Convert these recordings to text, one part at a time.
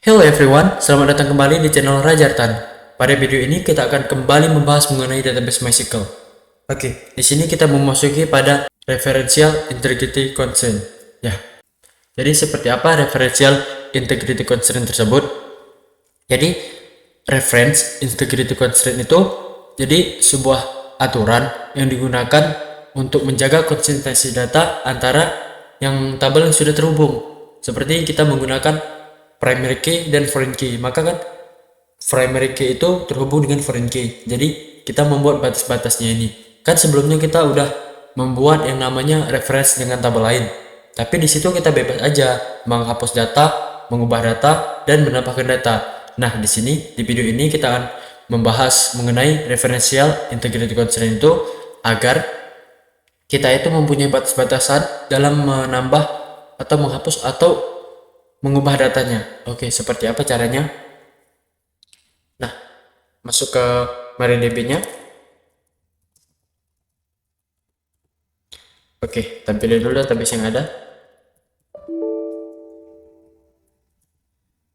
Hello everyone, selamat datang kembali di channel Rajartan. Pada video ini kita akan kembali membahas mengenai database MySQL. Oke, di sini kita memasuki pada referential integrity constraint. Ya, jadi seperti apa referential integrity constraint tersebut? Jadi reference integrity constraint itu jadi sebuah aturan yang digunakan untuk menjaga konsistensi data antara yang tabel yang sudah terhubung. Seperti kita menggunakan primary key dan foreign key, maka kan primary key itu terhubung dengan foreign key. Jadi kita membuat batas-batasnya ini. Kan sebelumnya kita udah membuat yang namanya reference dengan tabel lain. Tapi di situ kita bebas aja menghapus data, mengubah data, dan menambahkan data. Nah, di sini di video ini kita akan membahas mengenai referential integrity constraint itu agar kita itu mempunyai batas-batasan dalam menambah atau menghapus atau mengubah datanya. Oke, seperti apa caranya? Nah, masuk ke MariaDB-nya. Oke, tampilin dulu database yang ada.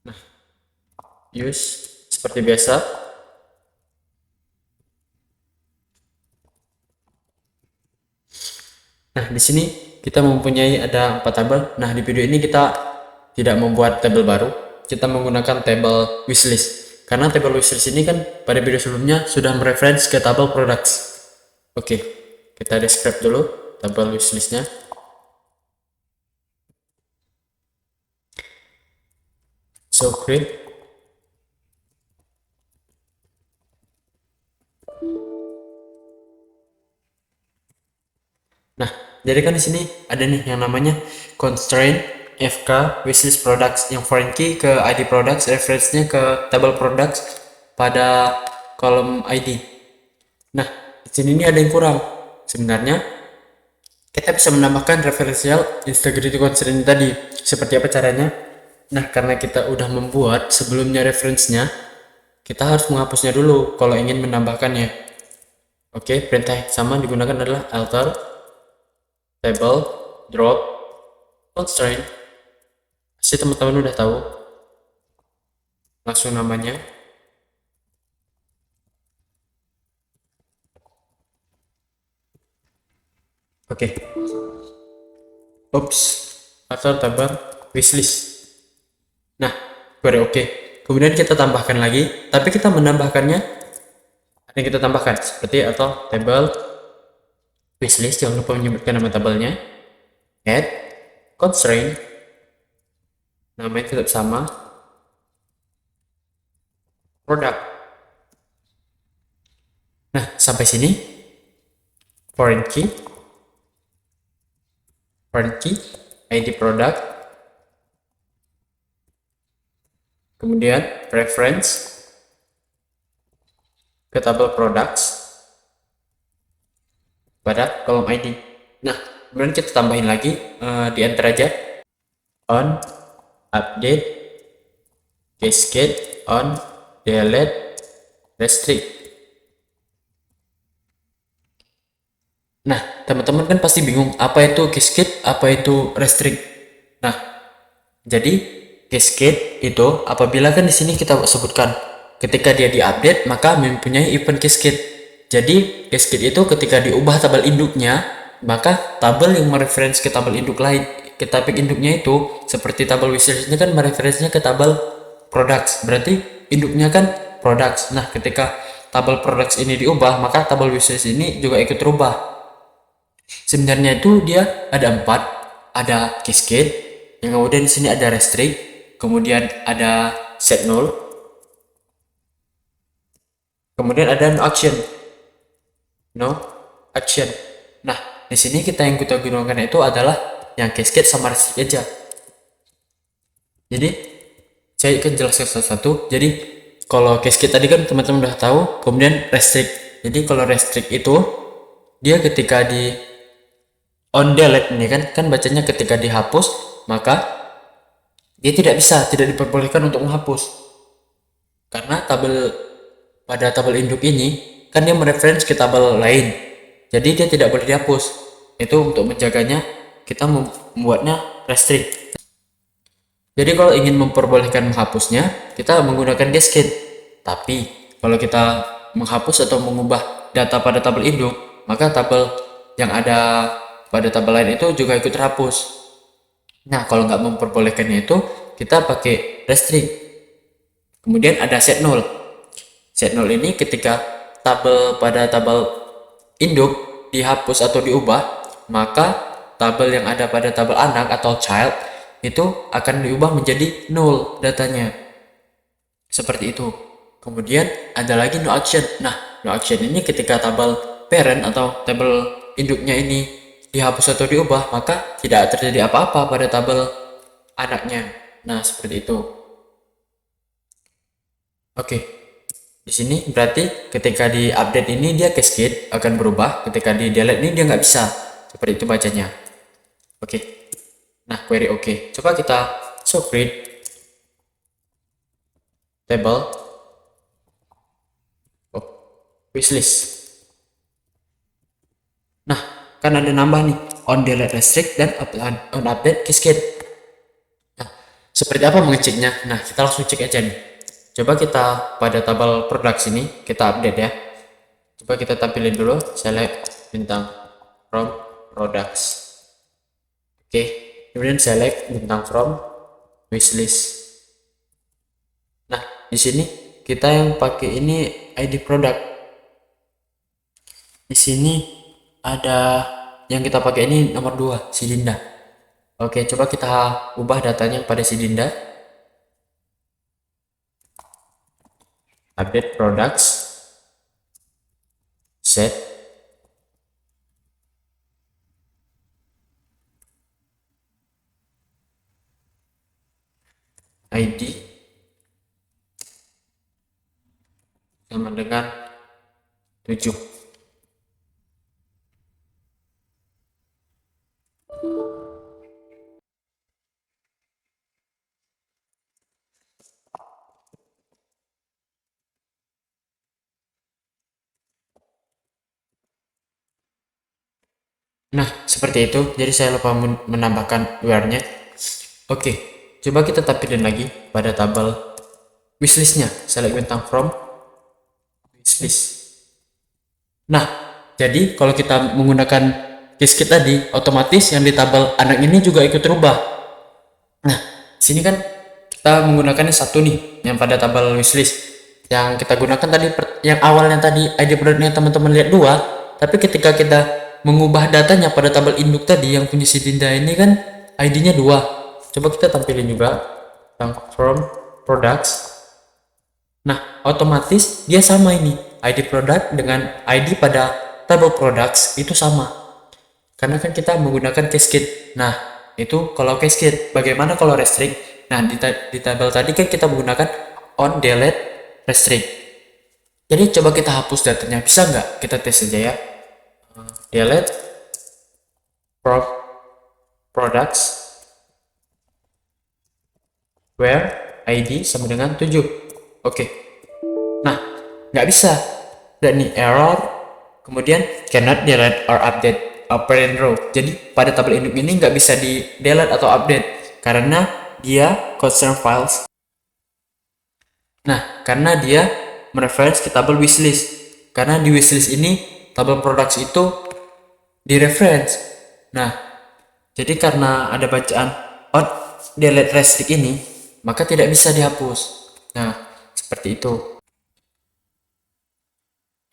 Nah, use seperti biasa. Nah, di sini kita mempunyai ada 4 tabel. Nah, di video ini kita tidak membuat tabel baru. Kita menggunakan tabel wishlist. Karena tabel wishlist ini kan pada video sebelumnya sudah mereference ke tabel products. Oke, kita describe dulu tabel wishlistnya. So create. Nah, jadi kan di sini ada nih yang namanya constraint FK wishlist products, yang foreign key ke ID products, reference-nya ke table products pada kolom ID. Nah, di sini ini ada yang kurang. Sebenarnya kita bisa menambahkan referential integrity constraint tadi. Seperti apa caranya? Nah, karena kita udah membuat sebelumnya reference-nya, kita harus menghapusnya dulu kalau ingin menambahkannya. Oke, perintah yang sama digunakan adalah alter table drop constraint. Pasti teman-teman udah tahu. Langsung namanya. Oke. Oops. Alter table wishlist. Nah, udah oke. Kemudian kita tambahkan lagi, tapi kita menambahkannya ada yang kita tambahkan seperti atau table wishlist, jangan lupa menyebutkan nama tabelnya. Add constraint, namanya tetap sama, product. Nah, sampai sini foreign key, ID product, kemudian reference ke tabel products pada kolom ID. Nah, kemudian kita tambahin lagi di enter aja on update cascade on delete restrict. Nah, teman-teman kan pasti bingung apa itu cascade, apa itu restrict. Nah, jadi cascade itu apabila kan di sini kita sebutkan ketika dia diupdate maka mempunyai event cascade. Jadi cascade itu ketika diubah tabel induknya, maka tabel yang mereferensi ke tabel induk lain, ke tabel induknya itu seperti tabel wishlist ini kan mereferensinya ke tabel products, berarti induknya kan products. Nah, ketika tabel products ini diubah, maka tabel wishlist ini juga ikut terubah. Sebenarnya itu dia ada 4, ada cascade, yang kemudian di sini ada restrict, kemudian ada set null, kemudian ada no action. Nah, di sini kita yang kita gunakan itu adalah yang cascade sama restrict aja. Jadi saya akan jelaskan satu-satu. Jadi kalau cascade tadi kan teman-teman udah tahu, kemudian restrict. Jadi kalau restrict itu dia ketika di on delete ini kan bacanya ketika dihapus, maka dia tidak diperbolehkan untuk menghapus. Karena pada tabel induk ini kan dia mereferensi ke tabel lain. Jadi dia tidak boleh dihapus. Itu untuk menjaganya kita membuatnya restrict. Jadi kalau ingin memperbolehkan menghapusnya, kita menggunakan cascade. Tapi kalau kita menghapus atau mengubah data pada tabel induk, maka tabel yang ada pada tabel lain itu juga ikut terhapus. Nah, kalau nggak memperbolehkannya itu, kita pakai restrict. Kemudian ada set null. Set null ini ketika tabel pada tabel induk dihapus atau diubah, maka tabel yang ada pada tabel anak atau child itu akan diubah menjadi null datanya. Seperti itu. Kemudian ada lagi no action. Nah, no action ini ketika tabel parent atau tabel induknya ini dihapus atau diubah, maka tidak terjadi apa-apa pada tabel anaknya. Nah, seperti itu. Oke. Di sini berarti ketika di update ini dia cascade akan berubah, ketika di delete ini dia nggak bisa. Seperti itu bacanya. Oke. Nah, query oke. Coba kita show create table wishlist. Nah, kan ada nambah nih on delete restrict dan on update cascade. Nah, seperti apa mengeceknya? Nah, kita langsung cek aja nih. Coba kita pada tabel product ini kita update ya. Coba kita tampilin dulu, select bintang from products. Oke, kemudian select bintang from wishlist. Nah, di sini kita yang pakai ini ID product. Di sini ada yang kita pakai ini nomor 2, si Dinda. Oke, coba kita ubah datanya pada si Dinda. Update products, set ID sama dengan 7. Nah, seperti itu. Jadi saya lupa menambahkan where-nya. Oke, coba kita tampilin lagi pada tabel wishlist-nya. Select bintang from wishlist. Nah, jadi kalau kita menggunakan cascade tadi, otomatis yang di tabel anak ini juga ikut terubah. Nah, sini kan kita menggunakan satu nih, yang pada tabel wishlist. Yang kita gunakan tadi, yang awalnya tadi ID produknya teman-teman lihat 2, tapi ketika kita mengubah datanya pada tabel induk tadi yang punya si Dinda ini kan ID-nya 2. Coba kita tampilin juga yang from products. Nah, otomatis dia sama ini. ID product dengan ID pada tabel products itu sama. Karena kan kita menggunakan cascade. Nah, itu kalau cascade. Bagaimana kalau restrict? Nah, di tabel tadi kan kita menggunakan on delete restrict. Jadi coba kita hapus datanya. Bisa nggak? Kita tes saja ya. Delete from products where ID sama dengan 7. Oke. Nah, nggak bisa. Dan nih error. Kemudian cannot delete or update a parent row. Jadi pada tabel induk ini nggak bisa di delete atau update karena dia concern files. Nah, karena dia mereference ke tabel wishlist. Karena di wishlist ini tabel products itu di reference. Nah, jadi karena ada bacaan on delete restrict ini, maka tidak bisa dihapus. Nah, seperti itu.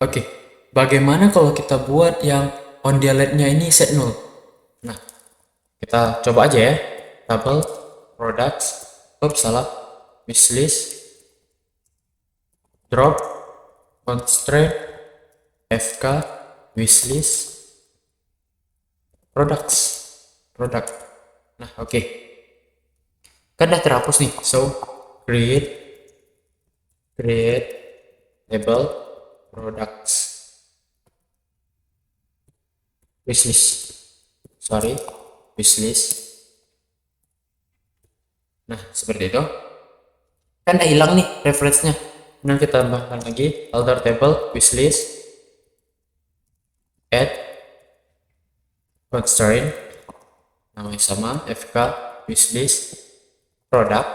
Oke, bagaimana kalau kita buat yang on delete-nya ini set null? Nah, kita coba aja ya. Tabel products, salah, wishlist, drop, constraint, fk, wishlist, products, product. Nah, oke. Kan udah terhapus nih. So, create label products wishlist. Sorry, wishlist. Nah, seperti itu. Kan udah hilang nih reference-nya. Kemudian kita tambahkan lagi alter table wishlist add constraint namanya sama fk wishlist product,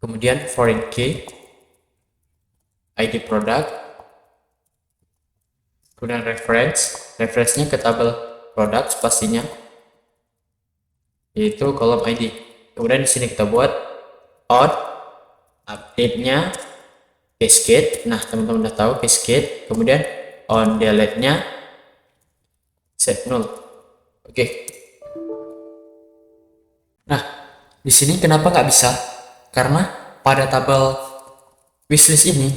kemudian foreign key, ID product, kemudian reference-nya ke tabel product pastinya, yaitu kolom ID. Kemudian di sini kita buat on update-nya cascade. Nah, teman-teman udah tahu cascade. Kemudian on delete-nya set null. Oke. Nah, di sini kenapa nggak bisa? Karena pada tabel wishlist ini,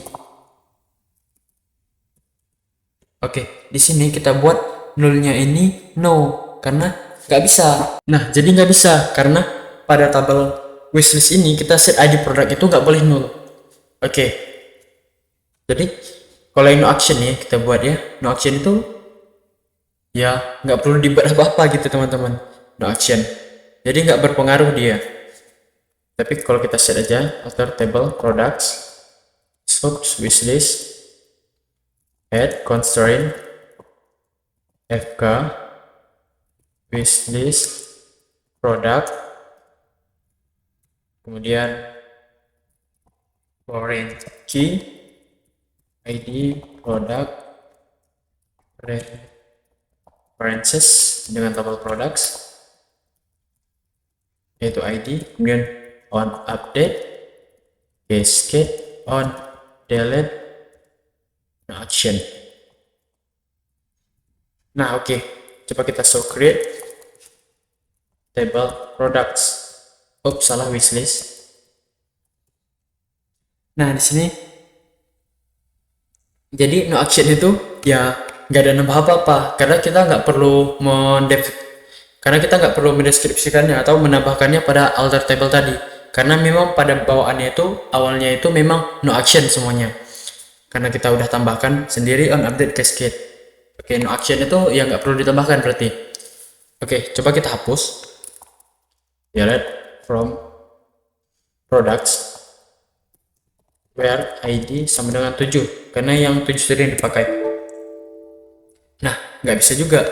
oke, di sini kita buat nullnya ini no, karena nggak bisa. Nah, jadi nggak bisa karena pada tabel wishlist ini kita set ID produk itu nggak boleh null. Oke, jadi kalau no action ya kita buat ya, no action itu ya nggak perlu dibuat apa-apa gitu teman-teman, no action. Jadi nggak berpengaruh dia. Tapi kalau kita set aja after table products, source wishlist, add constraint fk wishlist product, kemudian foreign key ID product references dengan tabel products yaitu ID, kemudian on update cascade on delete action. Nah, oke. Coba kita show create table products. Oops, salah wishlist. Nah, di sini jadi no action itu ya nggak ada nambah apa-apa karena kita nggak perlu mendeskripsikannya atau menambahkannya pada alter table tadi, karena memang pada bawaannya itu awalnya itu memang no action semuanya, karena kita udah tambahkan sendiri on update cascade. Oke, no action itu ya nggak perlu ditambahkan berarti. Oke, coba kita hapus. Delete from products where ID sama dengan 7, karena yang 7 sering dipakai. Nah, nggak bisa juga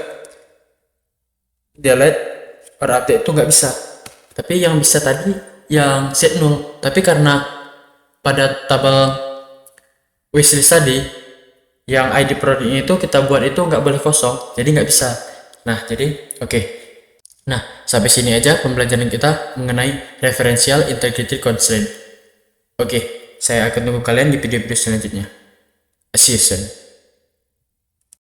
delete or update itu nggak bisa, tapi yang bisa tadi yang set null, tapi karena pada tabel wishlist tadi yang ID produknya itu kita buat itu nggak boleh kosong, jadi nggak bisa. Nah, jadi oke. Nah, sampai sini aja pembelajaran kita mengenai referential integrity constraint. Oke, saya akan tunggu kalian di video-video selanjutnya. See you soon.